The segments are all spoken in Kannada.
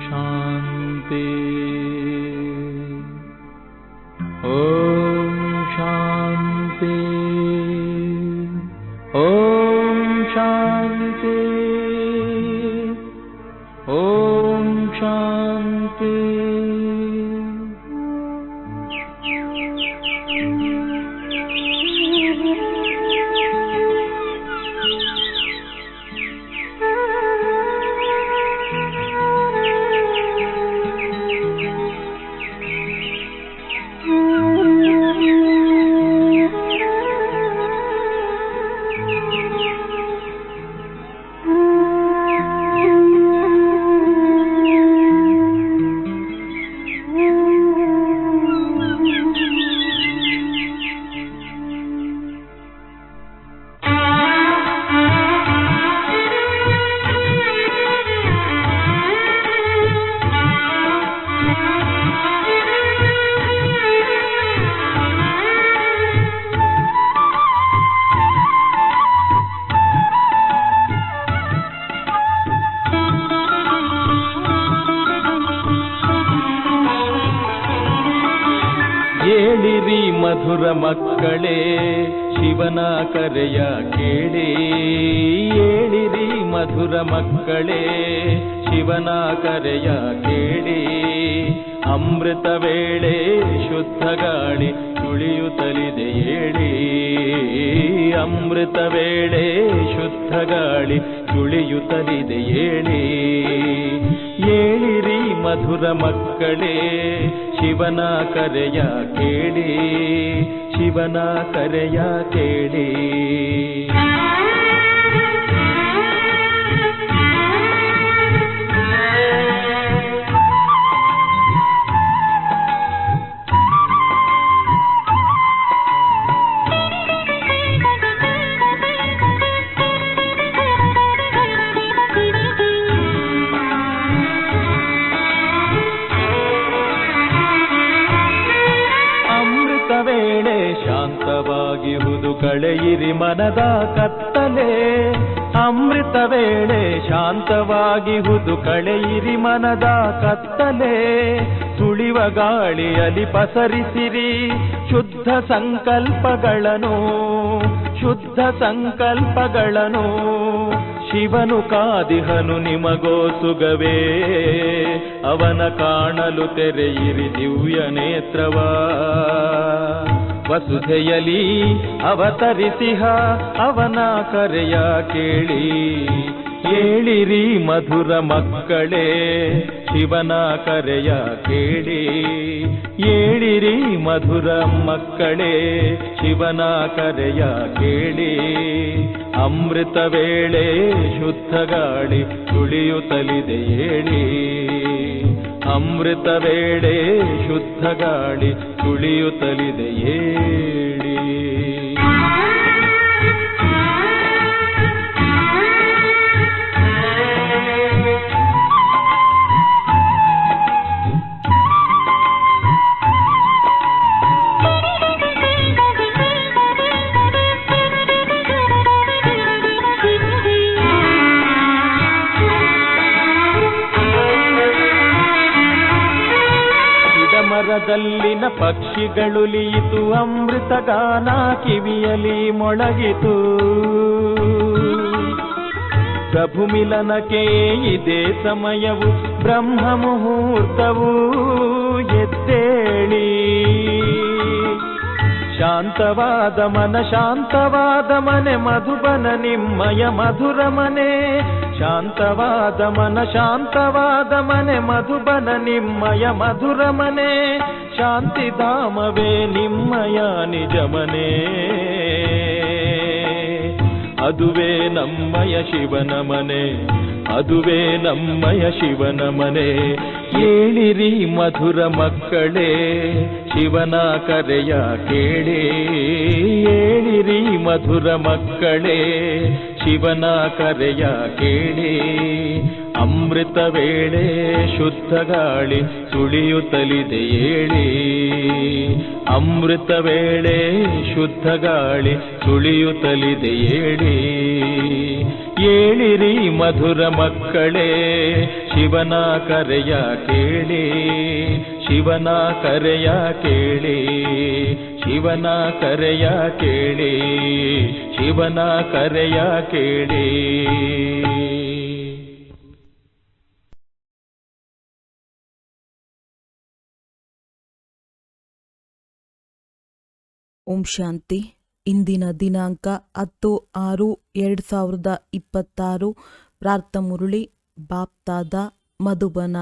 ಶಾಂತಿ ಓಂ ಶಾಂತಿ ಓಂ ಶಾಂತಿ ಓಂ ಶಾಂತಿ. ಏಳಿರಿ ಮಧುರ ಮಕ್ಕಳೇ ಶಿವನ ಕರೆಯ ಕೇಳಿ, ಏಳಿರಿ ಮಧುರ ಮಕ್ಕಳೇ ಶಿವನ ಕರೆಯ ಕೇಳಿ. ಅಮೃತ ವೇಳೆ ಶುದ್ಧ ಗಾಳಿ ತುಳಿಯುತ್ತಲಿದೆ ಏಳಿ, ಅಮೃತ ವೇಳೆ ಶುದ್ಧ ಗಾಳಿ ತುಳಿಯುತ್ತಲಿದೆ ಏಳಿ. ಏಳಿರಿ ಮಧುರ ಮಕ್ಕಳೇ ಶಿವನ ಕರೆಯ ಕೇಳಿ, ಶಿವನ ಕರೆಯ ಕೇಳಿ. ವೇಳೆ ಶಾಂತವಾಗಿಹುದು ಕಳೆಯಿರಿ ಮನದ ಕತ್ತಲೆ, ಅಮೃತ ವೇಳೆ ಶಾಂತವಾಗಿಹುದು ಕಳೆಯಿರಿ ಮನದ ಕತ್ತಲೆ. ತುಳಿವ ಗಾಳಿಯಲ್ಲಿ ಪಸರಿಸಿರಿ ಶುದ್ಧ ಸಂಕಲ್ಪಗಳನ್ನು, ಶುದ್ಧ ಸಂಕಲ್ಪಗಳನ್ನು. ಶಿವನು ಕಾದಿಹನು ನಿಮಗೋಸುಗವೇ, ಅವನ ಕಾಣಲು ತೆರೆಯಿರಿ ದಿವ್ಯ ನೇತ್ರವ. ವಸುಧೆಯಲಿ ಅವತರಿಸಿಹ ಅವನ ಕರೆಯ ಕೇಳಿ, ಏಳಿರಿ ಮಧುರ ಮಕ್ಕಳೇ ಶಿವನ ಕರೆಯ ಕೇಳಿ. ಏಳಿರಿ ಮಧುರ ಮಕ್ಕಳೇ ಶಿವನ ಕರೆಯ ಕೇಳಿ. ಅಮೃತ ವೇಳೆ ಶುದ್ಧ ಗಾಳಿ ತುಳಿಯುತ್ತಲಿದೆ ಏಳಿ, ಅಮೃತ ವೇಳೆ ಶುದ್ಧ ಗಾಳಿ ತುಳಿಯುತ್ತಲಿದೆ ಏಳಿ. ಮರದಲ್ಲಿನ ಪಕ್ಷಿಗಳುಲಿಯಿತು, ಅಮೃತ ಗಾನ ಕಿವಿಯಲಿ ಮೊಳಗಿತು. ಪ್ರಭು ಮಿಲನಕ್ಕೆ ಇದೇ ಸಮಯವು, ಬ್ರಹ್ಮ ಮುಹೂರ್ತವು ಎದ್ದೇಳಿ. ಶಾಂತವಾದ ಮನ ಶಾಂತವಾದ ಮನೆ ಮಧುಬನ ನಿಮ್ಮಯ ಮಧುರ ಮನೆ. ಶಾಂತವಾದ ಮನ ಶಾಂತವಾದ ಮನೆ ಮಧುಬನ ನಿಮ್ಮಯ ಮಧುರ ಮನೆ. ಶಾಂತಿಧಾಮವೇ ನಿಮ್ಮಯ ನಿಜ ಮನೆ, ಅದುವೇ ನಮ್ಮಯ ಶಿವನ ಮನೆ, ಅದುವೇ ನಮ್ಮಯ ಶಿವನ ಮನೆ. ಏಳಿರಿ ಮಧುರ ಮಕ್ಕಳೇ ಶಿವನ ಕರೆಯ ಕೇಳಿ, ಏಳಿರಿ ಮಧುರ ಮಕ್ಕಳೇ ಶಿವನ ಕರೆಯ ಕೇಳಿ. ಅಮೃತ ವೇಳೆ ಶುದ್ಧ ಗಾಳಿ ಸುಳಿಯುತ್ತಲಿದೆ ಏಳಿ, ಅಮೃತ ವೇಳೆ ಶುದ್ಧ ಗಾಳಿ ಸುಳಿಯುತ್ತಲಿದೆ ಏಳಿ. ಏಳಿರಿ ಮಧುರ ಮಕ್ಕಳೇ, ಶಿವನ ಕರೆಯ ಕೇಳಿ, ಶಿವನ ಕರೆಯ ಕೇಳಿ, ಶಿವನ ಕರೆಯ ಕೇಳಿ, ಶಿವನ ಕರೆಯ ಕೇಳಿ. ಓಂ ಶಾಂತಿ. ಇಂದಿನ ದಿನಾಂಕ 10/6/2026. ಪ್ರಾರ್ಥಮುರಳಿ ಬಾಪ್ತಾದ ಮಧುಬನ.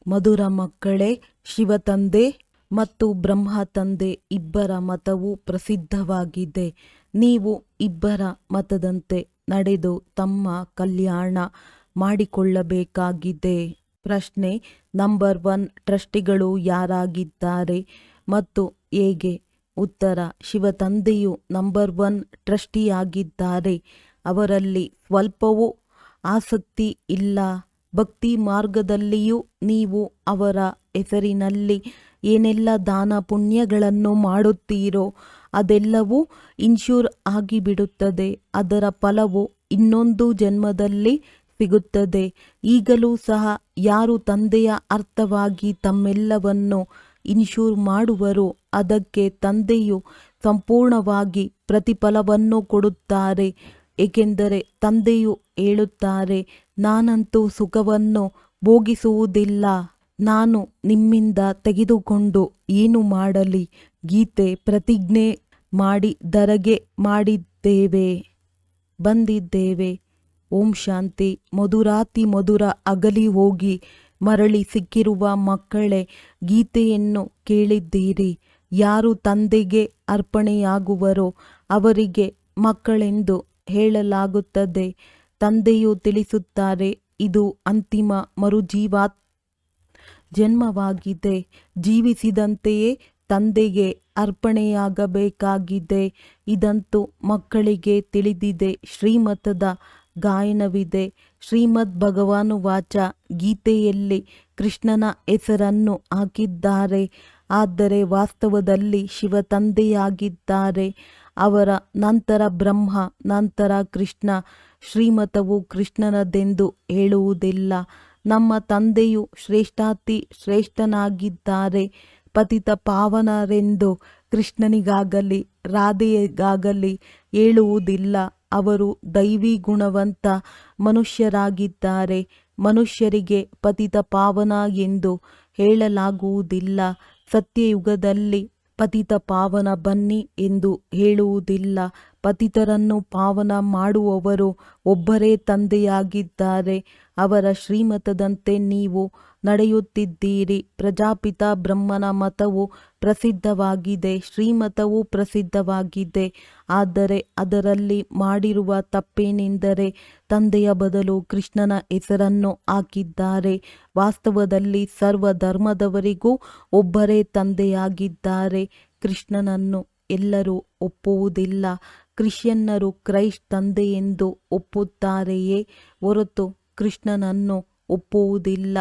ಮಧುರ ಮಕ್ಕಳೇ, ಶಿವತಂದೆ ಮತ್ತು ಬ್ರಹ್ಮ ತಂದೆ ಇಬ್ಬರ ಮತವು ಪ್ರಸಿದ್ಧವಾಗಿದೆ. ನೀವು ಇಬ್ಬರ ಮತದಂತೆ ನಡೆದು ತಮ್ಮ ಕಲ್ಯಾಣ ಮಾಡಿಕೊಳ್ಳಬೇಕಾಗಿದೆ. ಪ್ರಶ್ನೆ ನಂಬರ್ 1, ಟ್ರಸ್ಟಿಗಳು ಯಾರಾಗಿದ್ದಾರೆ ಮತ್ತು ಹೇಗೆ? ಉತ್ತರ: ಶಿವತಂದೆಯು ನಂಬರ್ 1 ಟ್ರಸ್ಟಿಯಾಗಿದ್ದಾರೆ. ಅವರಲ್ಲಿ ಸ್ವಲ್ಪವೂ ಆಸಕ್ತಿ ಇಲ್ಲ. ಭಕ್ತಿ ಮಾರ್ಗದಲ್ಲಿಯೂ ನೀವು ಅವರ ಹೆಸರಿನಲ್ಲಿ ಏನೆಲ್ಲ ದಾನ ಪುಣ್ಯಗಳನ್ನು ಮಾಡುತ್ತೀರೋ ಅದೆಲ್ಲವೂ ಇನ್ಶೂರ್ ಆಗಿಬಿಡುತ್ತದೆ. ಅದರ ಫಲವು ಇನ್ನೊಂದು ಜನ್ಮದಲ್ಲಿ ಸಿಗುತ್ತದೆ. ಈಗಲೂ ಸಹ ಯಾರು ತಂದೆಯ ಅರ್ಥವಾಗಿ ತಮ್ಮೆಲ್ಲವನ್ನು ಇನ್ಶೂರ್ ಮಾಡುವರು, ಅದಕ್ಕೆ ತಂದೆಯು ಸಂಪೂರ್ಣವಾಗಿ ಪ್ರತಿಫಲವನ್ನು ಕೊಡುತ್ತಾರೆ. ಏಕೆಂದರೆ ತಂದೆಯು ಹೇಳುತ್ತಾರೆ, ನಾನಂತೂ ಸುಖವನ್ನು ಭೋಗಿಸುವುದಿಲ್ಲ, ನಾನು ನಿಮ್ಮಿಂದ ತೆಗೆದುಕೊಂಡು ಏನು ಮಾಡಲಿ? ಗೀತೆ ಪ್ರತಿಜ್ಞೆ ಮಾಡಿ ಧರೆಗೆ ಬಂದಿದ್ದೇವೆ. ಓಂ ಶಾಂತಿ. ಮಧುರಾತಿ ಮಧುರ ಅಗಲಿ ಹೋಗಿ ಮರಳಿ ಸಿಕ್ಕಿರುವ ಮಕ್ಕಳೇ, ಗೀತೆಯನ್ನು ಕೇಳಿದ್ದೀರಿ. ಯಾರು ತಂದೆಗೆ ಅರ್ಪಣೆಯಾಗುವರೋ ಅವರಿಗೆ ಮಕ್ಕಳೆಂದು ಹೇಳಲಾಗುತ್ತದೆ. ತಂದೆಯು ತಿಳಿಸುತ್ತಾರೆ, ಇದು ಅಂತಿಮ ಜನ್ಮವಾಗಿದೆ. ಜೀವಿಸಿದಂತೆಯೇ ತಂದೆಗೆ ಅರ್ಪಣೆಯಾಗಬೇಕಾಗಿದೆ. ಇದಂತೂ ಮಕ್ಕಳಿಗೆ ತಿಳಿದಿದೆ. ಶ್ರೀಮತದ ಗಾಯನವಿದೆ. ಶ್ರೀಮದ್ ಭಗವಾನುವಾಚ. ಗೀತೆಯಲ್ಲಿ ಕೃಷ್ಣನ ಹೆಸರನ್ನು ಹಾಕಿದ್ದಾರೆ, ಆದರೆ ವಾಸ್ತವದಲ್ಲಿ ಶಿವತಂದೆಯಾಗಿದ್ದಾರೆ. ಅವರ ನಂತರ ಬ್ರಹ್ಮ, ನಂತರ ಕೃಷ್ಣ. ಶ್ರೀಮತವು ಕೃಷ್ಣನದೆಂದು ಹೇಳುವುದಿಲ್ಲ. ನಮ್ಮ ತಂದೆಯು ಶ್ರೇಷ್ಠಾತಿ ಶ್ರೇಷ್ಠನಾಗಿದ್ದಾರೆ. ಪತಿತ ಪಾವನರೆಂದು ಕೃಷ್ಣನಿಗಾಗಲಿ ರಾಧೆಗಾಗಲಿ ಹೇಳುವುದಿಲ್ಲ. ಅವರು ದೈವಿ ಗುಣವಂತ ಮನುಷ್ಯರಾಗಿದ್ದಾರೆ. ಮನುಷ್ಯರಿಗೆ ಪತಿತ ಪಾವನ ಎಂದು ಹೇಳಲಾಗುವುದಿಲ್ಲ. ಸತ್ಯಯುಗದಲ್ಲಿ ಪತಿತ ಪಾವನ ಬನ್ನಿ ಎಂದು ಹೇಳುವುದಿಲ್ಲ. ಪತಿತರನ್ನು ಪಾವನ ಮಾಡುವವರು ಒಬ್ಬರೇ ತಂದೆಯಾಗಿದ್ದಾರೆ. ಅವರ ಶ್ರೀಮತದಂತೆ ನೀವು ನಡೆಯುತ್ತಿದ್ದೀರಿ. ಪ್ರಜಾಪಿತ ಬ್ರಹ್ಮನ ಮತವು ಪ್ರಸಿದ್ಧವಾಗಿದೆ, ಶ್ರೀಮತವು ಪ್ರಸಿದ್ಧವಾಗಿದೆ. ಆದರೆ ಅದರಲ್ಲಿ ಮಾಡಿರುವ ತಪ್ಪೇನೆಂದರೆ ತಂದೆಯ ಬದಲು ಕೃಷ್ಣನ ಹೆಸರನ್ನು ಹಾಕಿದ್ದಾರೆ. ವಾಸ್ತವದಲ್ಲಿ ಸರ್ವ ಧರ್ಮದವರಿಗೂ ಒಬ್ಬರೇ ತಂದೆಯಾಗಿದ್ದಾರೆ. ಕೃಷ್ಣನನ್ನು ಎಲ್ಲರೂ ಒಪ್ಪುವುದಿಲ್ಲ. ಕ್ರಿಶ್ಚಿಯನ್ನರು ಕ್ರೈಸ್ಟ್ ತಂದೆಯೆಂದು ಒಪ್ಪುತ್ತಾರೆಯೇ ಹೊರತು ಕೃಷ್ಣನನ್ನು ಒಪ್ಪುವುದಿಲ್ಲ.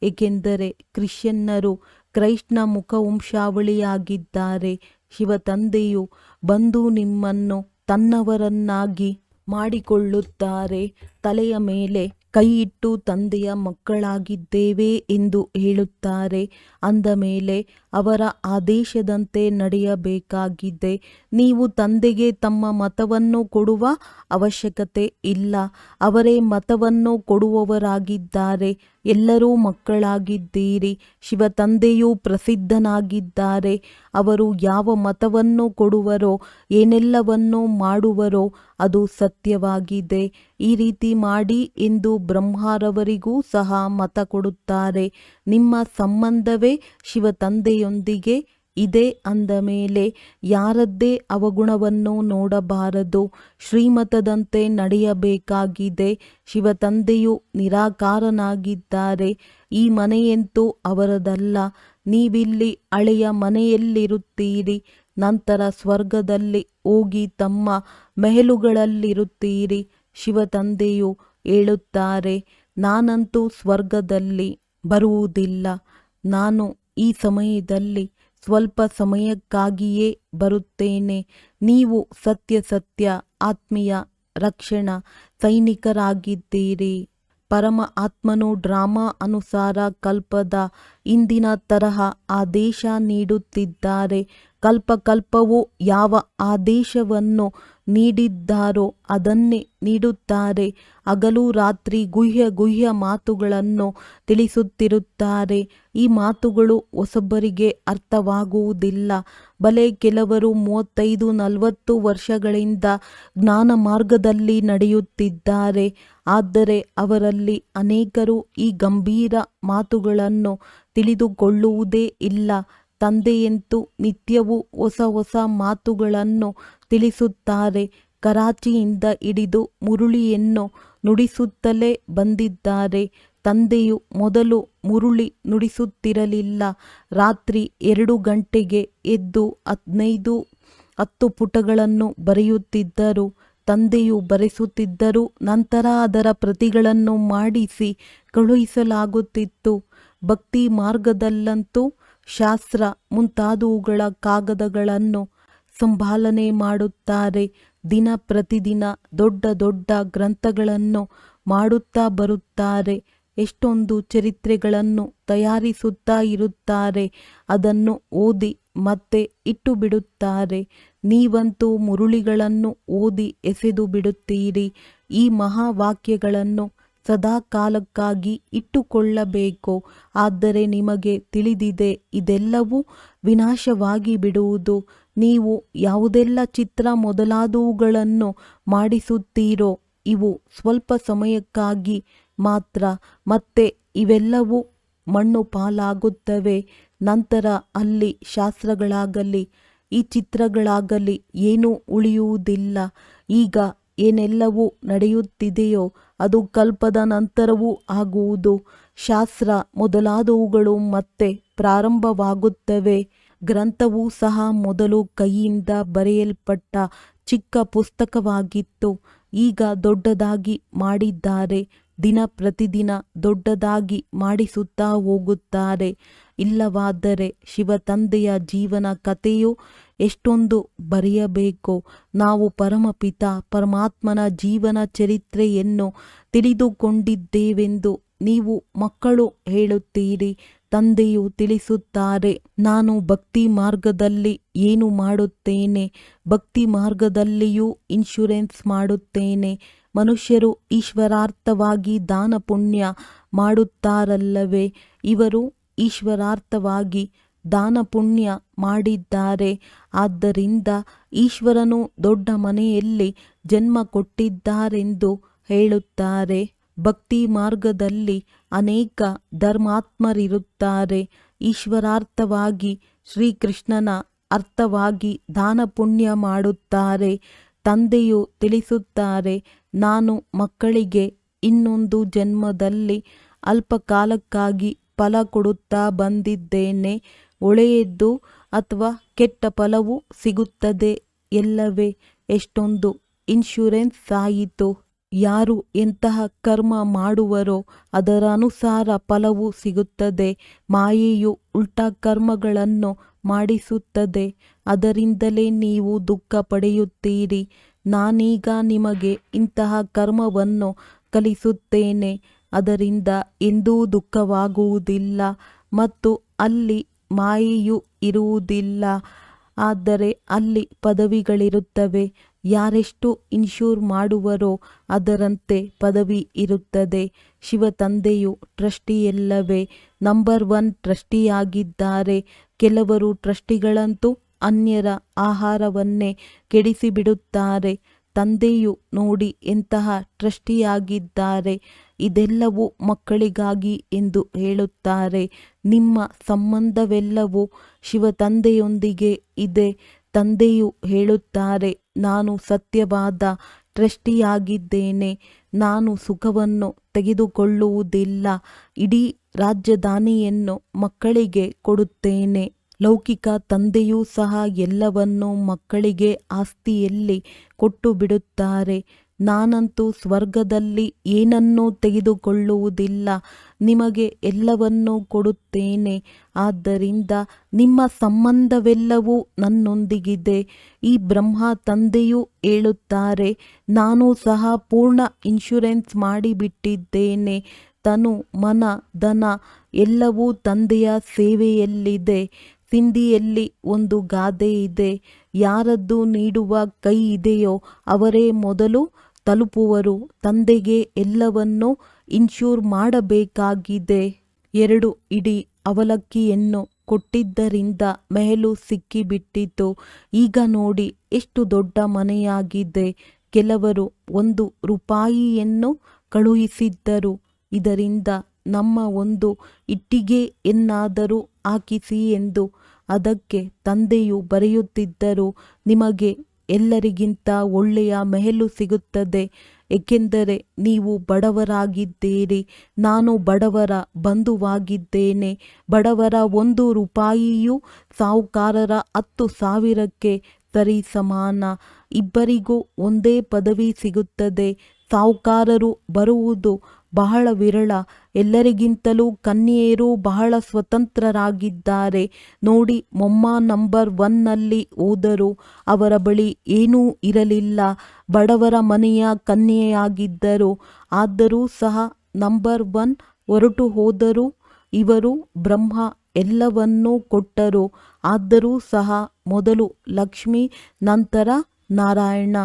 ಏಕೆಂದರೆ ಕ್ರಿಶ್ಚಿಯನ್ನರು ಕ್ರೈಸ್ಟ್ನ ಮುಖವಂಶಾವಳಿಯಾಗಿದ್ದಾರೆ. ಶಿವತಂದೆಯು ಬಂದು ನಿಮ್ಮನ್ನು ತನ್ನವರನ್ನಾಗಿ ಮಾಡಿಕೊಳ್ಳುತ್ತಾರೆ. ತಲೆಯ ಮೇಲೆ ಕೈ ಇಟ್ಟು ತಂದೆಯ ಮಕ್ಕಳಾಗಿದ್ದೇವೆ ಎಂದು ಹೇಳುತ್ತಾರೆ. ಅಂದ ಮೇಲೆ ಅವರ ಆದೇಶದಂತೆ ನಡೆಯಬೇಕಾಗಿದೆ. ನೀವು ತಂದೆಗೆ ತಮ್ಮ ಮತವನ್ನು ಕೊಡುವ ಅವಶ್ಯಕತೆ ಇಲ್ಲ. ಅವರೇ ಮತವನ್ನು ಕೊಡುವವರಾಗಿದ್ದಾರೆ. ಎಲ್ಲರೂ ಮಕ್ಕಳಾಗಿದ್ದೀರಿ. ಶಿವತಂದೆಯೂ ಪ್ರಸಿದ್ಧನಾಗಿದ್ದಾರೆ. ಅವರು ಯಾವ ಮತವನ್ನು ಕೊಡುವರೋ, ಏನೆಲ್ಲವನ್ನು ಮಾಡುವರೋ ಅದು ಸತ್ಯವಾಗಿದೆ. ಈ ರೀತಿ ಮಾಡಿ ಎಂದು ಬ್ರಹ್ಮರವರಿಗೂ ಸಹ ಮತ ಕೊಡುತ್ತಾರೆ. ನಿಮ್ಮ ಸಂಬಂಧವೇ ಶಿವತಂದೆಯೊಂದಿಗೆ ಇದೆ ಅಂದ ಮೇಲೆ ಯಾರದ್ದೇ ಅವಗುಣವನ್ನು ನೋಡಬಾರದು. ಶ್ರೀಮತದಂತೆ ನಡೆಯಬೇಕಾಗಿದೆ. ಶಿವತಂದೆಯು ನಿರಾಕಾರನಾಗಿದ್ದಾರೆ. ಈ ಮನೆಯಂತೂ ಅವರದಲ್ಲ. ನೀವಿಲ್ಲಿ ಹಳೆಯ ಮನೆಯಲ್ಲಿರುತ್ತೀರಿ. ನಂತರ ಸ್ವರ್ಗದಲ್ಲಿ ಹೋಗಿ ತಮ್ಮ ಮೆಹಲುಗಳಲ್ಲಿರುತ್ತೀರಿ. ಶಿವತಂದೆಯು ಹೇಳುತ್ತಾರೆ, ನಾನಂತೂ ಸ್ವರ್ಗದಲ್ಲಿ ಬರುವುದಿಲ್ಲ. ನಾನು ಈ ಸಮಯದಲ್ಲಿ ಸ್ವಲ್ಪ ಸಮಯಕ್ಕಾಗಿಯೇ ಬರುತ್ತೇನೆ. ನೀವು ಸತ್ಯ ಆತ್ಮೀಯ ರಕ್ಷಣಾ ಸೈನಿಕರಾಗಿದ್ದೀರಿ. ಪರಮ ಆತ್ಮನು ಡ್ರಾಮಾ ಅನುಸಾರ ಕಲ್ಪದ ಇಂದಿನ ತರಹ ಆದೇಶ ನೀಡುತ್ತಿದ್ದಾರೆ. ಕಲ್ಪಕಲ್ಪವೂ ಯಾವ ಆದೇಶವನ್ನು ನೀಡಿದ್ದಾರೋ ಅದನ್ನೇ ನೀಡುತ್ತಾರೆ. ಹಗಲು ರಾತ್ರಿ ಗುಹ್ಯ ಮಾತುಗಳನ್ನು ತಿಳಿಸುತ್ತಿರುತ್ತಾರೆ. ಈ ಮಾತುಗಳು ಹೊಸಬರಿಗೆ ಅರ್ಥವಾಗುವುದಿಲ್ಲ. ಬಲೆ ಕೆಲವರು 35-40 ವರ್ಷಗಳಿಂದ ಜ್ಞಾನ ಮಾರ್ಗದಲ್ಲಿ ನಡೆಯುತ್ತಿದ್ದಾರೆ. ಆದರೆ ಅವರಲ್ಲಿ ಅನೇಕರು ಈ ಗಂಭೀರ ಮಾತುಗಳನ್ನು ತಿಳಿದುಕೊಳ್ಳುವುದೇ ಇಲ್ಲ. ತಂದೆಯಂತೂ ನಿತ್ಯವೂ ಹೊಸ ಮಾತುಗಳನ್ನು ತಿಳಿಸುತ್ತಾರೆ. ಕರಾಚಿಯಿಂದ ಹಿಡಿದು ಮುರುಳಿಯನ್ನು ನುಡಿಸುತ್ತಲೇ ಬಂದಿದ್ದಾರೆ. ತಂದೆಯು ಮೊದಲು ಮುರುಳಿ ನುಡಿಸುತ್ತಿರಲಿಲ್ಲ. ರಾತ್ರಿ 2 ಗಂಟೆಗೆ ಎದ್ದು 10 ಪುಟಗಳನ್ನು ಬರೆಯುತ್ತಿದ್ದರು. ತಂದೆಯು ಬರೆಸುತ್ತಿದ್ದರು. ನಂತರ ಅದರ ಪ್ರತಿಗಳನ್ನು ಮಾಡಿಸಿ ಕಳುಹಿಸಲಾಗುತ್ತಿತ್ತು. ಭಕ್ತಿ ಮಾರ್ಗದಲ್ಲಂತೂ ಶಾಸ್ತ್ರ ಮುಂತಾದವುಗಳ ಕಾಗದಗಳನ್ನು ಸಂಭಾಲನೆ ಮಾಡುತ್ತಾರೆ. ದಿನ ಪ್ರತಿದಿನ ದೊಡ್ಡ ಗ್ರಂಥಗಳನ್ನು ಮಾಡುತ್ತಾ ಬರುತ್ತಾರೆ. ಎಷ್ಟೊಂದು ಚರಿತ್ರೆಗಳನ್ನು ತಯಾರಿಸುತ್ತಾ ಇರುತ್ತಾರೆ. ಅದನ್ನು ಓದಿ ಮತ್ತೆ ಇಟ್ಟು ಬಿಡುತ್ತಾರೆ. ನೀವಂತೂ ಮುರುಳಿಗಳನ್ನು ಓದಿ ಎಸೆದು ಬಿಡುತ್ತೀರಿ. ಈ ಮಹಾವಾಕ್ಯಗಳನ್ನು ಸದಾ ಕಾಲಕ್ಕಾಗಿ ಇಟ್ಟುಕೊಳ್ಳಬೇಕು. ಆದರೆ ನಿಮಗೆ ತಿಳಿದಿದೆ, ಇದೆಲ್ಲವೂ ವಿನಾಶವಾಗಿ ಬಿಡುವುದು. ನೀವು ಯಾವುದೆಲ್ಲ ಚಿತ್ರ ಮೊದಲಾದವುಗಳನ್ನು ಮಾಡಿಸುತ್ತೀರೋ ಇವು ಸ್ವಲ್ಪ ಸಮಯಕ್ಕಾಗಿ ಮಾತ್ರ. ಮತ್ತೆ ಇವೆಲ್ಲವೂ ಮಣ್ಣು ಪಾಲಾಗುತ್ತವೆ. ನಂತರ ಅಲ್ಲಿ ಶಾಸ್ತ್ರಗಳಾಗಲಿ ಈ ಚಿತ್ರಗಳಾಗಲಿ ಏನೂ ಉಳಿಯುವುದಿಲ್ಲ. ಈಗ ಏನೆಲ್ಲವೂ ನಡೆಯುತ್ತಿದೆಯೋ ಅದು ಕಲ್ಪದ ನಂತರವೂ ಆಗುವುದು. ಶಾಸ್ತ್ರ ಮೊದಲಾದವುಗಳು ಮತ್ತೆ ಪ್ರಾರಂಭವಾಗುತ್ತವೆ. ಗ್ರಂಥವೂ ಸಹ ಮೊದಲು ಕೈಯಿಂದ ಬರೆಯಲ್ಪಟ್ಟ ಚಿಕ್ಕ ಪುಸ್ತಕವಾಗಿತ್ತು. ಈಗ ದೊಡ್ಡದಾಗಿ ಮಾಡಿದ್ದಾರೆ. ದಿನ ಪ್ರತಿದಿನ ದೊಡ್ಡದಾಗಿ ಮಾಡಿಸುತ್ತಾ ಹೋಗುತ್ತಾರೆ. ಇಲ್ಲವಾದರೆ ಶಿವತಂದೆಯ ಜೀವನ ಕಥೆಯು ಎಷ್ಟೊಂದು ಬರೆಯಬೇಕು. ನಾವು ಪರಮಪಿತ ಪರಮಾತ್ಮನ ಜೀವನ ಚರಿತ್ರೆಯನ್ನು ತಿಳಿದುಕೊಂಡಿದ್ದೇವೆಂದು ನೀವು ಮಕ್ಕಳು ಹೇಳುತ್ತೀರಿ. ತಂದೆಯು ತಿಳಿಸುತ್ತಾರೆ, ನಾನು ಭಕ್ತಿ ಮಾರ್ಗದಲ್ಲಿ ಏನು ಮಾಡುತ್ತೇನೆ, ಭಕ್ತಿ ಮಾರ್ಗದಲ್ಲಿಯೂ ಇನ್ಶೂರೆನ್ಸ್ ಮಾಡುತ್ತೇನೆ. ಮನುಷ್ಯರು ಈಶ್ವರಾರ್ಥವಾಗಿ ದಾನ ಪುಣ್ಯ ಮಾಡುತ್ತಾರಲ್ಲವೇ? ಇವರು ಈಶ್ವರಾರ್ಥವಾಗಿ ದಾನ ಪುಣ್ಯ ಮಾಡಿದ್ದಾರೆ. ಆದ್ದರಿಂದ ಈಶ್ವರನು ದೊಡ್ಡ ಮನೆಯಲ್ಲಿ ಜನ್ಮ ಕೊಟ್ಟಿದ್ದಾರೆಂದು ಹೇಳುತ್ತಾರೆ. ಭಕ್ತಿ ಮಾರ್ಗದಲ್ಲಿ ಅನೇಕ ಧರ್ಮಾತ್ಮರಿರುತ್ತಾರೆ. ಈಶ್ವರಾರ್ಥವಾಗಿ ಶ್ರೀಕೃಷ್ಣನ ಅರ್ಥವಾಗಿ ದಾನ ಪುಣ್ಯ ಮಾಡುತ್ತಾರೆ. ತಂದೆಯು ತಿಳಿಸುತ್ತಾರೆ, ನಾನು ಮಕ್ಕಳಿಗೆ ಇನ್ನೊಂದು ಜನ್ಮದಲ್ಲಿ ಅಲ್ಪ ಕಾಲಕ್ಕಾಗಿ ಫಲ ಕೊಡುತ್ತಾ ಬಂದಿದ್ದೇನೆ. ಒಳ್ಳೆಯದ್ದು ಅಥವಾ ಕೆಟ್ಟ ಫಲವು ಸಿಗುತ್ತದೆ ಎಲ್ಲವೇ? ಎಷ್ಟೊಂದು ಇನ್ಶೂರೆನ್ಸ್ ಆಯಿತು. ಯಾರು ಎಂತಹ ಕರ್ಮ ಮಾಡುವರೋ ಅದರ ಅನುಸಾರ ಫಲವು ಸಿಗುತ್ತದೆ. ಮಾಯೆಯು ಉಲ್ಟಾ ಕರ್ಮಗಳನ್ನು ಮಾಡಿಸುತ್ತದೆ. ಅದರಿಂದಲೇ ನೀವು ದುಃಖ ಪಡೆಯುತ್ತೀರಿ. ನಾನೀಗ ನಿಮಗೆ ಇಂತಹ ಕರ್ಮವನ್ನು ಕಲಿಸುತ್ತೇನೆ. ಅದರಿಂದ ಎಂದೂ ದುಃಖವಾಗುವುದಿಲ್ಲ ಮತ್ತು ಅಲ್ಲಿ ಮಾಯೆಯೂ ಇರುವುದಿಲ್ಲ. ಆದರೆ ಅಲ್ಲಿ ಪದವಿಗಳಿರುತ್ತವೆ. ಯಾರೆಷ್ಟು ಇನ್ಶೂರ್ ಮಾಡುವರೋ ಅದರಂತೆ ಪದವಿ ಇರುತ್ತದೆ. ಶಿವತಂದೆಯು ಟ್ರಸ್ಟಿಯಲ್ಲವೇ? ನಂಬರ್ 1 ಟ್ರಸ್ಟಿಯಾಗಿದ್ದಾರೆ. ಕೆಲವರು ಟ್ರಸ್ಟಿಗಳಂತೂ ಅನ್ಯರ ಆಹಾರವನ್ನೇ ಕೆಡಿಸಿಬಿಡುತ್ತಾರೆ. ತಂದೆಯು ನೋಡಿ ಎಂತಹ ಟ್ರಸ್ಟಿಯಾಗಿದ್ದಾರೆ. ಇದೆಲ್ಲವೂ ಮಕ್ಕಳಿಗಾಗಿ ಎಂದು ಹೇಳುತ್ತಾರೆ. ನಿಮ್ಮ ಸಂಬಂಧವೆಲ್ಲವೂ ಶಿವತಂದೆಯೊಂದಿಗೆ ಇದೆ. ತಂದೆಯು ಹೇಳುತ್ತಾರೆ, ನಾನು ಸತ್ಯವಾದ ಟ್ರಸ್ಟಿಯಾಗಿದ್ದೇನೆ. ನಾನು ಸುಖವನ್ನು ತೆಗೆದುಕೊಳ್ಳುವುದಿಲ್ಲ. ಇಡೀ ರಾಜಧಾನಿಯನ್ನು ಮಕ್ಕಳಿಗೆ ಕೊಡುತ್ತೇನೆ. ಲೌಕಿಕ ತಂದೆಯೂ ಸಹ ಎಲ್ಲವನ್ನೂ ಮಕ್ಕಳಿಗೆ ಆಸ್ತಿಯಲ್ಲಿ ಕೊಟ್ಟು ಬಿಡುತ್ತಾರೆ. ನಾನಂತೂ ಸ್ವರ್ಗದಲ್ಲಿ ಏನನ್ನೂ ತೆಗೆದುಕೊಳ್ಳುವುದಿಲ್ಲ, ನಿಮಗೆ ಎಲ್ಲವನ್ನೂ ಕೊಡುತ್ತೇನೆ. ಆದ್ದರಿಂದ ನಿಮ್ಮ ಸಂಬಂಧವೆಲ್ಲವೂ ನನ್ನೊಂದಿಗಿದೆ. ಈ ಬ್ರಹ್ಮ ತಂದೆಯೂ ಹೇಳುತ್ತಾರೆ, ನಾನು ಸಹ ಪೂರ್ಣ ಇನ್ಶೂರೆನ್ಸ್ ಮಾಡಿಬಿಟ್ಟಿದ್ದೇನೆ. ತನು, ಮನ, ಧನ ಎಲ್ಲವೂ ತಂದೆಯ ಸೇವೆಯಲ್ಲಿದೆ. ಸಿಂಧಿಯಲ್ಲಿ ಒಂದು ಗಾದೆ ಇದೆ, ಯಾರದ್ದು ನೀಡುವ ಕೈ ಇದೆಯೋ ಅವರೇ ಮೊದಲು ತಲುಪುವರು. ತಂದೆಗೆ ಎಲ್ಲವನ್ನೂ ಇನ್ಶೂರ್ ಮಾಡಬೇಕಾಗಿದೆ. 2 ಇಡೀ ಅವಲಕ್ಕಿಯನ್ನು ಕೊಟ್ಟಿದ್ದರಿಂದ ಮೆಹಲು ಸಿಕ್ಕಿಬಿಟ್ಟಿತು. ಈಗ ನೋಡಿ ಎಷ್ಟು ದೊಡ್ಡ ಮನೆಯಾಗಿದೆ. ಕೆಲವರು 1 ರೂಪಾಯಿಯನ್ನು ಕಳುಹಿಸಿದ್ದರು. ಇದರಿಂದ ನಮ್ಮ 1 ಇಟ್ಟಿಗೆಯನ್ನಾದರೂ ಹಾಕಿಸಿ ಎಂದು. ಅದಕ್ಕೆ ತಂದೆಯು ಬರೆಯುತ್ತಿದ್ದರು, ನಿಮಗೆ ಎಲ್ಲರಿಗಿಂತ ಒಳ್ಳೆಯ ಮೆಹಲು ಸಿಗುತ್ತದೆ, ಏಕೆಂದರೆ ನೀವು ಬಡವರಾಗಿದ್ದೀರಿ. ನಾನು ಬಡವರ ಬಂಧುವಾಗಿದ್ದೇನೆ. ಬಡವರ 1 ರೂಪಾಯಿಯು ಸಾಹುಕಾರರ 10,000ಕ್ಕೆ ಸರಿಸಮಾನ. ಇಬ್ಬರಿಗೂ ಒಂದೇ ಪದವಿ ಸಿಗುತ್ತದೆ. ಸಾಹುಕಾರರು ಬರುವುದು ಬಹಳ ವಿರಳ. ಎಲ್ಲರಿಗಿಂತಲೂ ಕನ್ಯೆಯರು ಬಹಳ ಸ್ವತಂತ್ರರಾಗಿದ್ದಾರೆ. ನೋಡಿ, ಮೊಮ್ಮ ನಂಬರ್ 1ನಲ್ಲಿ ಹೋದರು. ಅವರ ಬಳಿ ಏನೂ ಇರಲಿಲ್ಲ. ಬಡವರ ಮನೆಯ ಕನ್ಯೆಯಾಗಿದ್ದರು. ಆದರೂ ಸಹ ನಂಬರ್ 1 ಹೊರಟು ಹೋದರು. ಇವರು ಬ್ರಹ್ಮ ಎಲ್ಲವನ್ನೂ ಕೊಟ್ಟರು. ಆದರೂ ಸಹ ಮೊದಲು ಲಕ್ಷ್ಮಿ, ನಂತರ ನಾರಾಯಣ.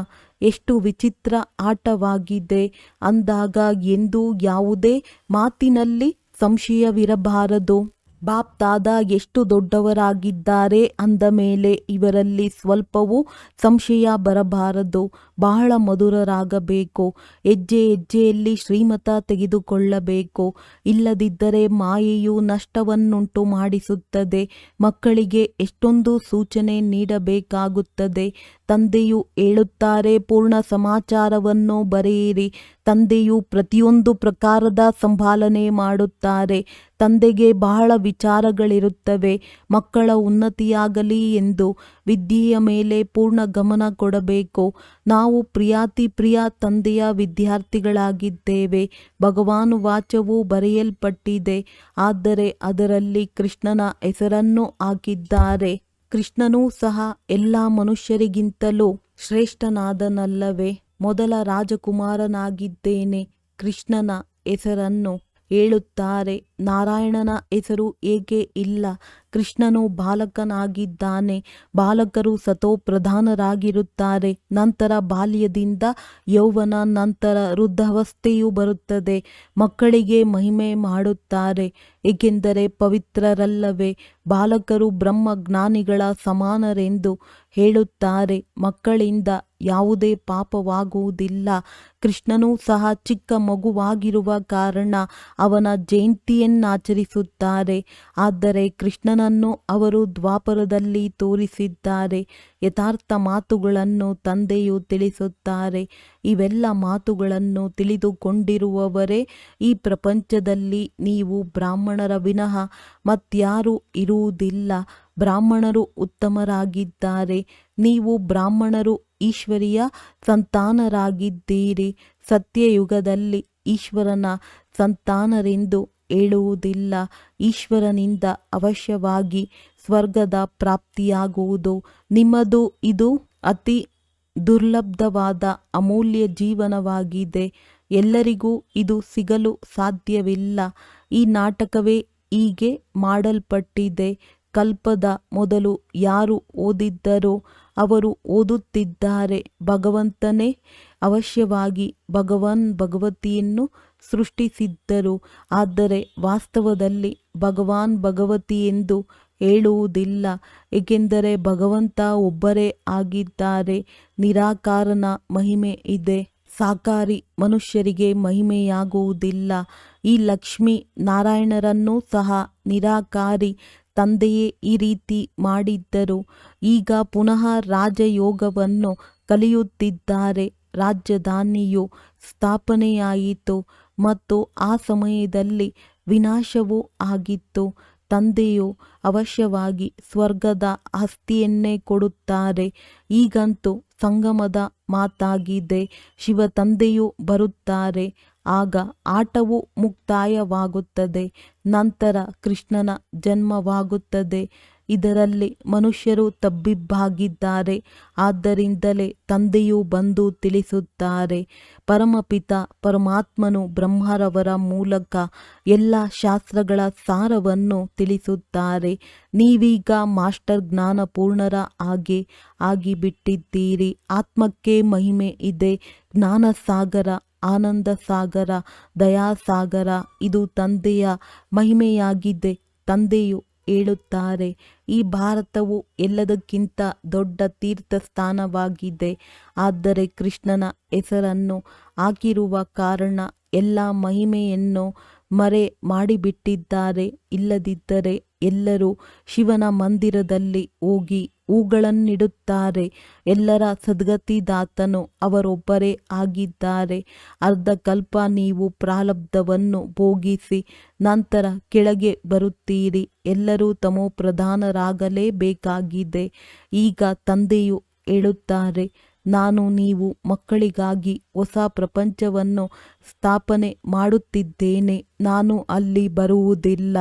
ಎಷ್ಟು ವಿಚಿತ್ರ ಆಟವಾಗಿದೆ ಅಂದಾಗ ಎಂದೂ ಯಾವುದೇ ಮಾತಿನಲ್ಲಿ ಸಂಶಯವಿರಬಾರದು. ಬಾಪ್ ದಾದಾ ಎಷ್ಟು ದೊಡ್ಡವರಾಗಿದ್ದಾರೆ ಅಂದ ಮೇಲೆ ಇವರಲ್ಲಿ ಸ್ವಲ್ಪವೂ ಸಂಶಯ ಬರಬಾರದು. ಬಹಳ ಮಧುರರಾಗಬೇಕು. ಹೆಜ್ಜೆ ಹೆಜ್ಜೆಯಲ್ಲಿ ಶ್ರೀಮತ ತೆಗೆದುಕೊಳ್ಳಬೇಕು. ಇಲ್ಲದಿದ್ದರೆ ಮಾಯೆಯು ನಷ್ಟವನ್ನುಂಟು ಮಾಡಿಸುತ್ತದೆ. ಮಕ್ಕಳಿಗೆ ಎಷ್ಟೊಂದು ಸೂಚನೆ ನೀಡಬೇಕಾಗುತ್ತದೆ. ತಂದೆಯು ಹೇಳುತ್ತಾರೆ, ಪೂರ್ಣ ಸಮಾಚಾರವನ್ನು ಬರೆಯಿರಿ. ತಂದೆಯು ಪ್ರತಿಯೊಂದು ಪ್ರಕಾರದ ಸಂಭಾಲನೆ ಮಾಡುತ್ತಾರೆ. ತಂದೆಗೆ ಬಹಳ ವಿಚಾರಗಳಿರುತ್ತವೆ. ಮಕ್ಕಳ ಉನ್ನತಿಯಾಗಲಿ ಎಂದು ವಿದ್ಯೆಯ ಮೇಲೆ ಪೂರ್ಣ ಗಮನ ಕೊಡಬೇಕು. ನಾವು ಪ್ರಿಯಾತಿ ಪ್ರಿಯ ತಂದೆಯ ವಿದ್ಯಾರ್ಥಿಗಳಾಗಿದ್ದೇವೆ. ಭಗವಾನ್ ವಾಚವು ಬರೆಯಲ್ಪಟ್ಟಿದೆ, ಆದರೆ ಅದರಲ್ಲಿ ಕೃಷ್ಣನ ಹೆಸರನ್ನು ಹಾಕಿದ್ದಾರೆ. ಕೃಷ್ಣನೂ ಸಹ ಎಲ್ಲ ಮನುಷ್ಯರಿಗಿಂತಲೂ ಶ್ರೇಷ್ಠನಾದನಲ್ಲವೇ? ಮೊದಲ ರಾಜಕುಮಾರನಾಗಿದ್ದೇನೆ. ಕೃಷ್ಣನ ಹೆಸರನ್ನು ಹೇಳುತ್ತಾರೆ. ನಾರಾಯಣನ ಹೆಸರು ಏಕೆ ಇಲ್ಲ? ಕೃಷ್ಣನು ಬಾಲಕನಾಗಿದ್ದಾನೆ. ಬಾಲಕರು ಸತೋಪ್ರಧಾನರಾಗಿರುತ್ತಾರೆ. ನಂತರ ಬಾಲ್ಯದಿಂದ ಯೌವನ, ನಂತರ ವೃದ್ಧಾವಸ್ಥೆಯು ಬರುತ್ತದೆ. ಮಕ್ಕಳಿಗೆ ಮಹಿಮೆ ಮಾಡುತ್ತಾರೆ, ಏಕೆಂದರೆ ಪವಿತ್ರರಲ್ಲವೇ? ಬಾಲಕರು ಬ್ರಹ್ಮಜ್ಞಾನಿಗಳ ಸಮಾನರೆಂದು ಹೇಳುತ್ತಾರೆ. ಮಕ್ಕಳಿಂದ ಯಾವುದೇ ಪಾಪವಾಗುವುದಿಲ್ಲ. ಕೃಷ್ಣನೂ ಸಹ ಚಿಕ್ಕ ಮಗುವಾಗಿರುವ ಕಾರಣ ಅವನ ಜಯಂತಿಯನ್ನಾಚರಿಸುತ್ತಾರೆ. ಆದರೆ ಕೃಷ್ಣನನ್ನು ಅವರು ದ್ವಾಪರದಲ್ಲಿ ತೋರಿಸಿದ್ದಾರೆ. ಯಥಾರ್ಥ ಮಾತುಗಳನ್ನು ತಂದೆಯು ತಿಳಿಸುತ್ತಾರೆ. ಇವೆಲ್ಲ ಮಾತುಗಳನ್ನು ತಿಳಿದುಕೊಂಡಿರುವವರೇ ಈ ಪ್ರಪಂಚದಲ್ಲಿ ನೀವು ಬ್ರಾಹ್ಮಣರ ವಿನಃ ಮತ್ಯಾರೂ ಇರುವುದಿಲ್ಲ. ಬ್ರಾಹ್ಮಣರು ಉತ್ತಮರಾಗಿದ್ದಾರೆ. ನೀವು ಬ್ರಾಹ್ಮಣರು ಈಶ್ವರಿಯ ಸಂತಾನರಾಗಿದ್ದೀರಿ. ಸತ್ಯಯುಗದಲ್ಲಿ ಈಶ್ವರನ ಸಂತಾನರೆಂದು ಹೇಳುವುದಿಲ್ಲ. ಈಶ್ವರನಿಂದ ಅವಶ್ಯವಾಗಿ ಸ್ವರ್ಗದ ಪ್ರಾಪ್ತಿಯಾಗುವುದು. ನಿಮ್ಮದು ಇದು ಅತಿ ದುರ್ಲಭವಾದ ಅಮೂಲ್ಯ ಜೀವನವಾಗಿದೆ. ಎಲ್ಲರಿಗೂ ಇದು ಸಿಗಲು ಸಾಧ್ಯವಿಲ್ಲ. ಈ ನಾಟಕವೇ ಹೀಗೆ ಮಾಡಲ್ಪಟ್ಟಿದೆ. ಕಲ್ಪದ ಮೊದಲು ಯಾರು ಓದಿದ್ದರೋ ಅವರು ಓದುತ್ತಿದ್ದಾರೆ. ಭಗವಂತನೇ ಅವಶ್ಯವಾಗಿ ಭಗವತಿಯನ್ನು ಸೃಷ್ಟಿಸಿದ್ದರು. ಆದರೆ ವಾಸ್ತವದಲ್ಲಿ ಭಗವಾನ್ ಭಗವತಿ ಎಂದು ಹೇಳುವುದಿಲ್ಲ, ಏಕೆಂದರೆ ಭಗವಂತ ಒಬ್ಬರೇ ಆಗಿದ್ದಾರೆ. ನಿರಾಕಾರನ ಮಹಿಮೆ ಇದೆ. ಸಾಕಾರಿ ಮನುಷ್ಯರಿಗೆ ಮಹಿಮೆಯಾಗುವುದಿಲ್ಲ. ಈ ಲಕ್ಷ್ಮೀ ನಾರಾಯಣರನ್ನೂ ಸಹ ನಿರಾಕಾರಿ ತಂದೆಯೇ ಈ ರೀತಿ ಮಾಡಿದ್ದರು. ಈಗ ಪುನಃ ರಾಜಯೋಗವನ್ನು ಕಲಿಯುತ್ತಿದ್ದಾರೆ. ರಾಜಧಾನಿಯು ಸ್ಥಾಪನೆಯಾಯಿತು ಮತ್ತು ಆ ಸಮಯದಲ್ಲಿ ವಿನಾಶವೂ ಆಗಿತ್ತು. ತಂದೆಯು ಅವಶ್ಯವಾಗಿ ಸ್ವರ್ಗದ ಆಸ್ತಿಯನ್ನೇ ಕೊಡುತ್ತಾರೆ. ಈಗಂತೂ ಸಂಗಮದ ಮಾತಾಗಿದೆ. ಶಿವ ತಂದೆಯು ಬರುತ್ತಾರೆ, ಆಗ ಆಟವು ಮುಕ್ತಾಯವಾಗುತ್ತದೆ. ನಂತರ ಕೃಷ್ಣನ ಜನ್ಮವಾಗುತ್ತದೆ. ಇದರಲ್ಲಿ ಮನುಷ್ಯರು ತಬ್ಬಿಬ್ಬಾಗಿದ್ದಾರೆ. ಆದ್ದರಿಂದಲೇ ತಂದೆಯು ಬಂದು ತಿಳಿಸುತ್ತಾರೆ. ಪರಮಪಿತ ಪರಮಾತ್ಮನು ಬ್ರಹ್ಮರವರ ಮೂಲಕ ಎಲ್ಲ ಶಾಸ್ತ್ರಗಳ ಸಾರವನ್ನು ತಿಳಿಸುತ್ತಾರೆ. ನೀವೀಗ ಮಾಸ್ಟರ್ ಜ್ಞಾನಪೂರ್ಣರ ಹಾಗೆ ಆಗಿಬಿಟ್ಟಿದ್ದೀರಿ. ಆತ್ಮಕ್ಕೆ ಮಹಿಮೆ ಇದೆ. ಜ್ಞಾನಸಾಗರ, ಆನಂದ ಸಾಗರ, ದಯಾಸಾಗರ ಇದು ತಂದೆಯ ಮಹಿಮೆಯಾಗಿದೆ. ತಂದೆಯು ಹೇಳುತ್ತಾರೆ, ಈ ಭಾರತವು ಎಲ್ಲದಕ್ಕಿಂತ ದೊಡ್ಡ ತೀರ್ಥ ಸ್ಥಾನವಾಗಿದೆ. ಆದರೆ ಕೃಷ್ಣನ ಹೆಸರನ್ನು ಹಾಕಿರುವ ಕಾರಣ ಎಲ್ಲ ಮಹಿಮೆಯನ್ನು ಮರೆ ಮಾಡಿಬಿಟ್ಟಿದ್ದಾರೆ. ಇಲ್ಲದಿದ್ದರೆ ಎಲ್ಲರೂ ಶಿವನ ಮಂದಿರದಲ್ಲಿ ಹೋಗಿ ಹೂಗಳನ್ನಿಡುತ್ತಾರೆ. ಎಲ್ಲರ ಸದ್ಗತಿದಾತನು ಅವರೊಬ್ಬರೇ ಆಗಿದ್ದಾರೆ. ಅರ್ಧಕಲ್ಪ ನೀವು ಪ್ರಾರಬ್ಧವನ್ನು ಭೋಗಿಸಿ ನಂತರ ಕೆಳಗೆ ಬರುತ್ತೀರಿ. ಎಲ್ಲರೂ ತಮೋಪ್ರಧಾನರಾಗಲೇಬೇಕಾಗಿದೆ. ಈಗ ತಂದೆಯು ಹೇಳುತ್ತಾರೆ, ನಾನು ನೀವು ಮಕ್ಕಳಿಗಾಗಿ ಹೊಸ ಪ್ರಪಂಚವನ್ನು ಸ್ಥಾಪನೆ ಮಾಡುತ್ತಿದ್ದೇನೆ. ನಾನು ಅಲ್ಲಿ ಬರುವುದಿಲ್ಲ.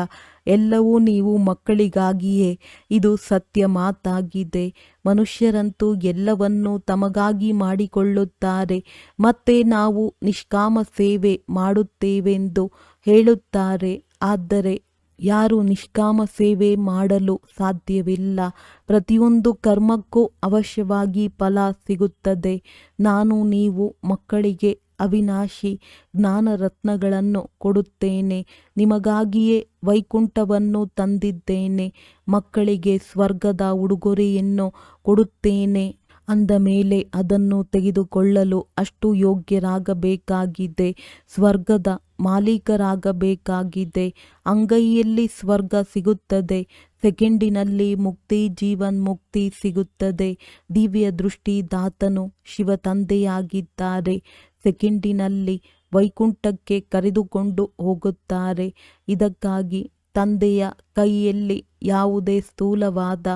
ಎಲ್ಲವೂ ನೀವು ಮಕ್ಕಳಿಗಾಗಿಯೇ. ಇದು ಸತ್ಯ ಮಾತಾಗಿದೆ. ಮನುಷ್ಯರಂತೂ ಎಲ್ಲವನ್ನೂ ತಮಗಾಗಿ ಮಾಡಿಕೊಳ್ಳುತ್ತಾರೆ. ಮತ್ತೆ ನಾವು ನಿಷ್ಕಾಮ ಸೇವೆ ಮಾಡುತ್ತೇವೆಂದು ಹೇಳುತ್ತಾರೆ. ಆದರೆ ಯಾರು ನಿಷ್ಕಾಮ ಸೇವೆ ಮಾಡಲು ಸಾಧ್ಯವಿಲ್ಲ. ಪ್ರತಿಯೊಂದು ಕರ್ಮಕ್ಕೂ ಅವಶ್ಯವಾಗಿ ಫಲ ಸಿಗುತ್ತದೆ. ನಾನು ನೀವು ಮಕ್ಕಳಿಗೆ ಅವಿನಾಶಿ ಜ್ಞಾನರತ್ನಗಳನ್ನು ಕೊಡುತ್ತೇನೆ. ನಿಮಗಾಗಿಯೇ ವೈಕುಂಠವನ್ನು ತಂದಿದ್ದೇನೆ. ಮಕ್ಕಳಿಗೆ ಸ್ವರ್ಗದ ಉಡುಗೊರೆಯನ್ನು ಕೊಡುತ್ತೇನೆ. ಅಂದ ಮೇಲೆ ಅದನ್ನು ತೆಗೆದುಕೊಳ್ಳಲು ಅಷ್ಟು ಯೋಗ್ಯರಾಗಬೇಕಾಗಿದೆ. ಸ್ವರ್ಗದ ಮಾಲೀಕರಾಗಬೇಕಾಗಿದೆ. ಅಂಗೈಯಲ್ಲಿ ಸ್ವರ್ಗ ಸಿಗುತ್ತದೆ. ಸೆಕೆಂಡಿನಲ್ಲಿ ಮುಕ್ತಿ, ಜೀವನ್ಮುಕ್ತಿ ಸಿಗುತ್ತದೆ. ದಿವ್ಯ ದೃಷ್ಟಿ ದಾತನು ಶಿವ ತಂದೆಯಾಗಿದ್ದಾರೆ. ಸೆಕೆಂಡಿನಲ್ಲಿ ವೈಕುಂಠಕ್ಕೆ ಕರೆದುಕೊಂಡು ಹೋಗುತ್ತಾರೆ. ಇದಕ್ಕಾಗಿ ತಂದೆಯ ಕೈಯಲ್ಲಿ ಯಾವುದೇ ಸ್ಥೂಲವಾದ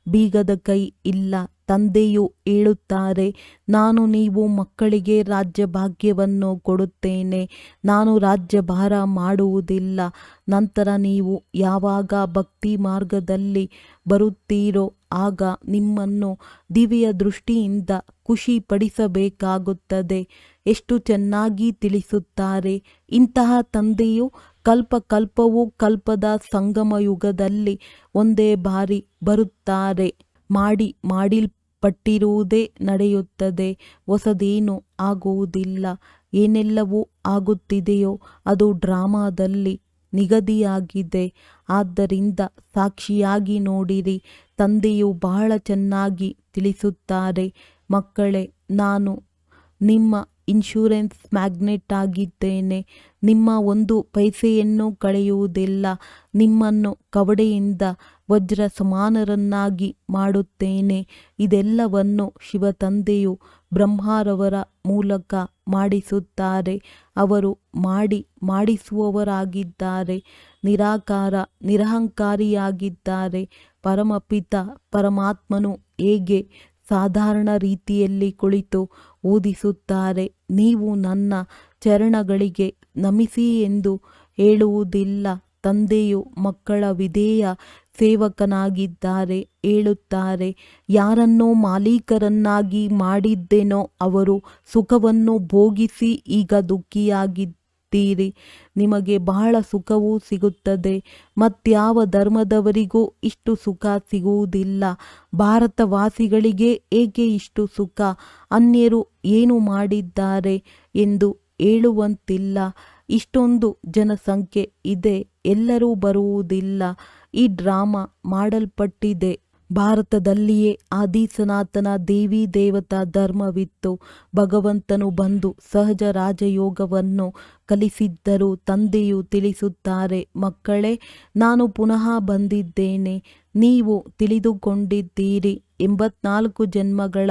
ಬೀಗದ ಕೈ ಇಲ್ಲ. ತಂದೆಯು ಹೇಳುತ್ತಾರೆ, ನಾನು ನೀವು ಮಕ್ಕಳಿಗೆ ರಾಜ್ಯಭಾಗ್ಯವನ್ನು ಕೊಡುತ್ತೇನೆ. ನಾನು ರಾಜ್ಯಭಾರ ಮಾಡುವುದಿಲ್ಲ. ನಂತರ ನೀವು ಯಾವಾಗ ಭಕ್ತಿ ಮಾರ್ಗದಲ್ಲಿ ಬರುತ್ತೀರೋ ಆಗ ನಿಮ್ಮನ್ನು ದಿವ್ಯ ದೃಷ್ಟಿಯಿಂದ ಖುಷಿ ಪಡಿಸಬೇಕಾಗುತ್ತದೆ. ಎಷ್ಟು ಚೆನ್ನಾಗಿ ತಿಳಿಸುತ್ತಾರೆ. ಇಂತಹ ತಂದೆಯು ಕಲ್ಪಕಲ್ಪವೂ ಕಲ್ಪದ ಸಂಗಮ ಯುಗದಲ್ಲಿ ಒಂದೇ ಬಾರಿ ಬರುತ್ತಾರೆ. ಮಾಡಲ್ಪಟ್ಟಿರುವುದೇ ನಡೆಯುತ್ತದೆ. ಹೊಸದೇನೂ ಆಗುವುದಿಲ್ಲ. ಏನೆಲ್ಲವೂ ಆಗುತ್ತಿದೆಯೋ ಅದು ಡ್ರಾಮಾದಲ್ಲಿ ನಿಗದಿಯಾಗಿದೆ. ಆದ್ದರಿಂದ ಸಾಕ್ಷಿಯಾಗಿ ನೋಡಿರಿ. ತಂದೆಯು ಬಹಳ ಚೆನ್ನಾಗಿ ತಿಳಿಸುತ್ತಾರೆ. ಮಕ್ಕಳೇ, ನಾನು ನಿಮ್ಮ ಇನ್ಶೂರೆನ್ಸ್ ಮ್ಯಾಗ್ನೆಟ್ ಆಗಿದ್ದೇನೆ. ನಿಮ್ಮ ಒಂದು ಪೈಸೆಯನ್ನು ಕಳೆಯುವುದಿಲ್ಲ. ನಿಮ್ಮನ್ನು ಕವಡೆಯಿಂದ ವಜ್ರ ಸಮಾನರನ್ನಾಗಿ ಮಾಡುತ್ತೇನೆ. ಇದೆಲ್ಲವನ್ನು ಶಿವ ತಂದೆಯು ಬ್ರಹ್ಮರವರ ಮೂಲಕ ಮಾಡಿಸುತ್ತಾರೆ. ಅವರು ಮಾಡಿಸುವವರಾಗಿದ್ದಾರೆ. ನಿರಾಕಾರ ನಿರಹಂಕಾರಿಯಾಗಿದ್ದಾರೆ. ಪರಮಪಿತ ಪರಮಾತ್ಮನು ಹೇಗೆ ಸಾಧಾರಣ ರೀತಿಯಲ್ಲಿ ಕುಳಿತು ಓದಿಸುತ್ತಾರೆ. ನೀವು ನನ್ನ ಚರಣಗಳಿಗೆ ನಮಿಸಿ ಎಂದು ಹೇಳುವುದಿಲ್ಲ. ತಂದೆಯು ಮಕ್ಕಳ ವಿಧೇಯ ಸೇವಕನಾಗಿದ್ದಾರೆ. ಹೇಳುತ್ತಾರೆ, ಯಾರನ್ನೋ ಮಾಲೀಕರನ್ನಾಗಿ ಮಾಡಿದ್ದೆನೋ ಅವರು ಸುಖವನ್ನು ಭೋಗಿಸಿ ಈಗ ದುಃಖಿಯಾಗಿದ್ದೀರಿ. ನಿಮಗೆ ಬಹಳ ಸುಖವೂ ಸಿಗುತ್ತದೆ. ಮತ್ಯಾವ ಧರ್ಮದವರಿಗೂ ಇಷ್ಟು ಸುಖ ಸಿಗುವುದಿಲ್ಲ. ಭಾರತವಾಸಿಗಳಿಗೆ ಏಕೆ ಇಷ್ಟು ಸುಖ? ಅನ್ಯರು ಏನು ಮಾಡಿದ್ದಾರೆ ಎಂದು ಹೇಳುವಂತಿಲ್ಲ. ಇಷ್ಟೊಂದು ಜನಸಂಖ್ಯೆ ಇದೆ. ಎಲ್ಲರೂ ಬರುವುದಿಲ್ಲ. ಈ ಡ್ರಾಮಾ ಮಾಡಲ್ಪಟ್ಟಿದೆ. ಭಾರತದಲ್ಲಿಯೇ ಆದಿ ಸನಾತನ ದೇವಿ ದೇವತಾ ಧರ್ಮವಿತ್ತು. ಭಗವಂತನು ಬಂದು ಸಹಜ ರಾಜಯೋಗವನ್ನು ಕಲಿಸಿದ್ದರು. ತಂದೆಯು ತಿಳಿಸುತ್ತಾರೆ, ಮಕ್ಕಳೇ, ನಾನು ಪುನಃ ಬಂದಿದ್ದೇನೆ. ನೀವು ತಿಳಿದುಕೊಂಡಿದ್ದೀರಿ. 84 ಜನ್ಮಗಳ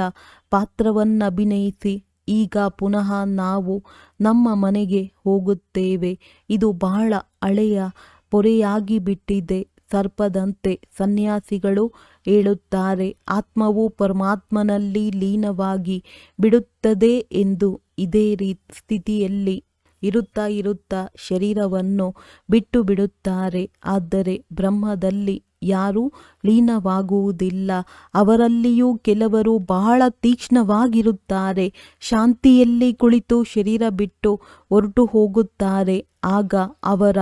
ಪಾತ್ರವನ್ನಭಿನಯಿಸಿ ಈಗ ಪುನಃ ನಾವು ನಮ್ಮ ಮನೆಗೆ ಹೋಗುತ್ತೇವೆ. ಇದು ಬಹಳ ಹಳೆಯ ಪೊರೆಯಾಗಿಬಿಟ್ಟಿದೆ. ಸರ್ಪದಂತೆ ಸನ್ಯಾಸಿಗಳು ಹೇಳುತ್ತಾರೆ. ಆತ್ಮವು ಪರಮಾತ್ಮನಲ್ಲಿ ಲೀನವಾಗಿ ಬಿಡುತ್ತದೆ ಎಂದು. ಇದೇ ಸ್ಥಿತಿಯಲ್ಲಿ ಇರುತ್ತಾ ಶರೀರವನ್ನು ಬಿಟ್ಟು ಬಿಡುತ್ತಾರೆ. ಆದರೆ ಬ್ರಹ್ಮದಲ್ಲಿ ಯಾರೂ ಲೀನವಾಗುವುದಿಲ್ಲ. ಅವರಲ್ಲಿಯೂ ಕೆಲವರು ಬಹಳ ತೀಕ್ಷ್ಣವಾಗಿರುತ್ತಾರೆ. ಶಾಂತಿಯಲ್ಲಿ ಕುಳಿತು ಶರೀರ ಬಿಟ್ಟು ಹೊರಟು ಹೋಗುತ್ತಾರೆ. ಆಗ ಅವರ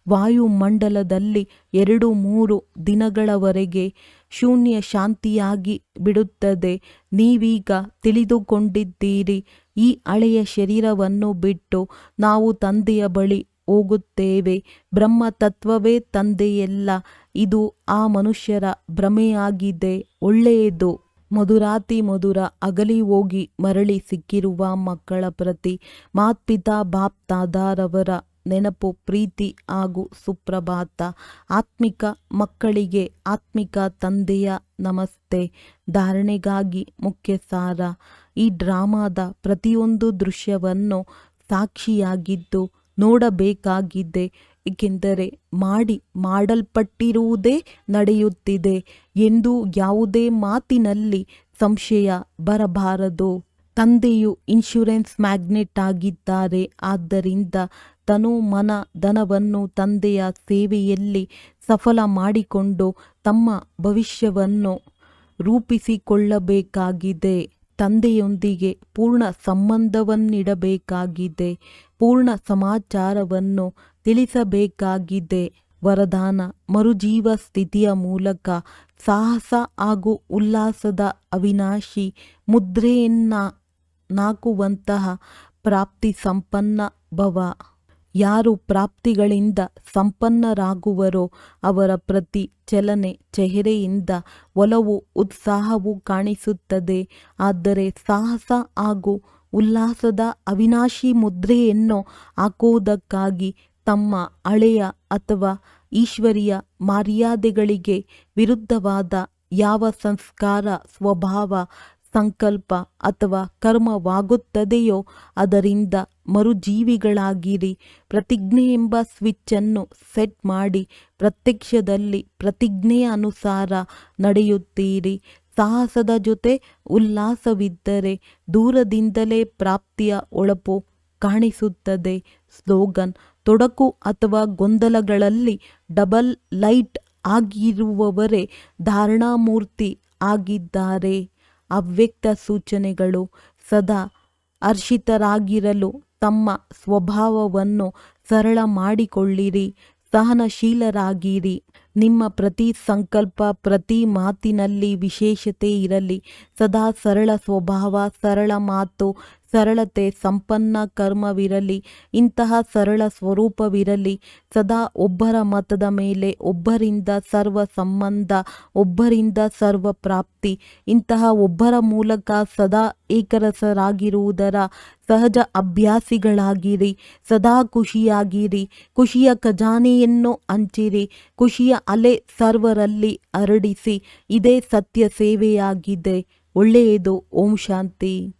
ವಾಯುಮಂಡಲದಲ್ಲಿ 2-3 ದಿನಗಳವರೆಗೆ ಶೂನ್ಯ ಶಾಂತಿಯಾಗಿ ಬಿಡುತ್ತದೆ. ನೀವೀಗ ತಿಳಿದುಕೊಂಡಿದ್ದೀರಿ. ಈ ಹಳೆಯ ಶರೀರವನ್ನು ಬಿಟ್ಟು ನಾವು ತಂದೆಯ ಬಳಿ ಹೋಗುತ್ತೇವೆ. ಬ್ರಹ್ಮ ತತ್ವವೇ ತಂದೆಯಲ್ಲ. ಇದು ಆ ಮನುಷ್ಯರ ಭ್ರಮೆಯಾಗಿದೆ. ಒಳ್ಳೆಯದು. ಮಧುರಾತಿ ಮಧುರ ಅಗಲಿ ಹೋಗಿ ಮರಳಿ ಸಿಕ್ಕಿರುವ ಮಕ್ಕಳ ಪ್ರತಿ ಮಾತ್ಪಿತಾ ಬಾಪ್ ತಾದಾರವರ ನೆನಪು, ಪ್ರೀತಿ ಹಾಗೂ ಸುಪ್ರಭಾತ. ಆತ್ಮಿಕ ಮಕ್ಕಳಿಗೆ ಆತ್ಮಿಕ ತಂದೆಯ ನಮಸ್ತೆ. ಧಾರಣೆಗಾಗಿ ಮುಖ್ಯ ಸಾರ. ಈ ಡ್ರಾಮಾದ ಪ್ರತಿಯೊಂದು ದೃಶ್ಯವನ್ನು ಸಾಕ್ಷಿಯಾಗಿದ್ದು ನೋಡಬೇಕಾಗಿದೆ. ಏಕೆಂದರೆ ಮಾಡಲ್ಪಟ್ಟಿರುವುದೇ ನಡೆಯುತ್ತಿದೆ ಎಂದು ಯಾವುದೇ ಮಾತಿನಲ್ಲಿ ಸಂಶಯ ಬರಬಾರದು. ತಂದೆಯು ಇನ್ಶೂರೆನ್ಸ್ ಮ್ಯಾಗ್ನೆಟ್ ಆಗಿದ್ದಾರೆ. ಆದ್ದರಿಂದ ತನು ಮನ ಧನವನ್ನು ತಂದೆಯ ಸೇವೆಯಲ್ಲಿ ಸಫಲ ಮಾಡಿಕೊಂಡು ತಮ್ಮ ಭವಿಷ್ಯವನ್ನು ರೂಪಿಸಿಕೊಳ್ಳಬೇಕಾಗಿದೆ. ತಂದೆಯೊಂದಿಗೆ ಪೂರ್ಣ ಸಂಬಂಧವನ್ನಿಡಬೇಕಾಗಿದೆ. ಪೂರ್ಣ ಸಮಾಚಾರವನ್ನು ತಿಳಿಸಬೇಕಾಗಿದೆ. ವರದಾನ: ಮರುಜೀವ ಸ್ಥಿತಿಯ ಮೂಲಕ ಸಾಹಸ ಹಾಗೂ ಉಲ್ಲಾಸದ ಅವಿನಾಶಿ ಮುದ್ರೆಯನ್ನಾಕುವಂತಹ ಪ್ರಾಪ್ತಿ ಸಂಪನ್ನ ಭವ. ಯಾರು ಪ್ರಾಪ್ತಿಗಳಿಂದ ಸಂಪನ್ನರಾಗುವರೋ ಅವರ ಪ್ರತಿ ಚಲನೆ ಚೆಹರೆಯಿಂದ ಒಲವು ಉತ್ಸಾಹವು ಕಾಣಿಸುತ್ತದೆ. ಆದರೆ ಸಾಹಸ ಹಾಗೂ ಉಲ್ಲಾಸದ ಅವಿನಾಶಿ ಮುದ್ರೆಯನ್ನು ಹಾಕುವುದಕ್ಕಾಗಿ ತಮ್ಮ ಹಳೆಯ ಅಥವಾ ಈಶ್ವರೀಯ ಮರ್ಯಾದೆಗಳಿಗೆ ವಿರುದ್ಧವಾದ ಯಾವ ಸಂಸ್ಕಾರ, ಸ್ವಭಾವ, ಸಂಕಲ್ಪ ಅಥವಾ ಕರ್ಮವಾಗುತ್ತದೆಯೋ ಅದರಿಂದ ಮರುಜೀವಿಗಳಾಗಿರಿ. ಪ್ರತಿಜ್ಞೆ ಎಂಬ ಸ್ವಿಚ್ಚನ್ನು ಸೆಟ್ ಮಾಡಿ ಪ್ರತ್ಯಕ್ಷದಲ್ಲಿ ಪ್ರತಿಜ್ಞೆಯ ಅನುಸಾರ ನಡೆಯುತ್ತೀರಿ. ಸಾಹಸದ ಜೊತೆ ಉಲ್ಲಾಸವಿದ್ದರೆ ದೂರದಿಂದಲೇ ಪ್ರಾಪ್ತಿಯ ಹೊಳಪು ಕಾಣಿಸುತ್ತದೆ. ಸ್ಲೋಗನ್: ತೊಡಕು ಅಥವಾ ಗೊಂದಲಗಳಲ್ಲಿ ಡಬಲ್ ಲೈಟ್ ಆಗಿರುವವರೇ ಧಾರಣಾಮೂರ್ತಿ ಆಗಿದ್ದಾರೆ. ಅವ್ಯಕ್ತ ಸೂಚನೆಗಳು: ಸದಾ ಹರ್ಷಿತರಾಗಿರಲು ತಮ್ಮ ಸ್ವಭಾವವನ್ನು ಸರಳ ಮಾಡಿಕೊಳ್ಳಿರಿ. ಸಹನಶೀಲರಾಗಿರಿ. ನಿಮ್ಮ ಪ್ರತಿ ಸಂಕಲ್ಪ, ಪ್ರತಿ ಮಾತಿನಲ್ಲಿ ವಿಶೇಷತೆ ಇರಲಿ. ಸದಾ ಸರಳ ಸ್ವಭಾವ, ಸರಳ ಮಾತು, ಸರಳತೆ, ಸಂಪನ್ನ ಕರ್ಮವಿರಲಿ. ಇಂತಹ ಸರಳ ಸ್ವರೂಪವಿರಲಿ. ಸದಾ ಒಬ್ಬರ ಮತದ ಮೇಲೆ ಒಬ್ಬರಿಂದ ಸರ್ವ ಸಂಬಂಧ, ಒಬ್ಬರಿಂದ ಸರ್ವ ಪ್ರಾಪ್ತಿ. ಇಂತಹ ಒಬ್ಬರ ಮೂಲಕ ಸದಾ ಏಕರಸರಾಗಿರುವುದರ ಸಹಜ ಅಭ್ಯಾಸಿಗಳಾಗಿರಿ. ಸದಾ ಖುಷಿಯಾಗಿರಿ. ಖುಷಿಯ ಖಜಾನೆಯನ್ನು ಹಂಚಿರಿ. ಖುಷಿಯ ಅಲೆ ಸರ್ವರಲ್ಲಿ ಹರಡಿಸಿ. ಇದೇ ಸತ್ಯ ಸೇವೆಯಾಗಿದೆ. ಒಳ್ಳೆಯದು. ಓಂ ಶಾಂತಿ.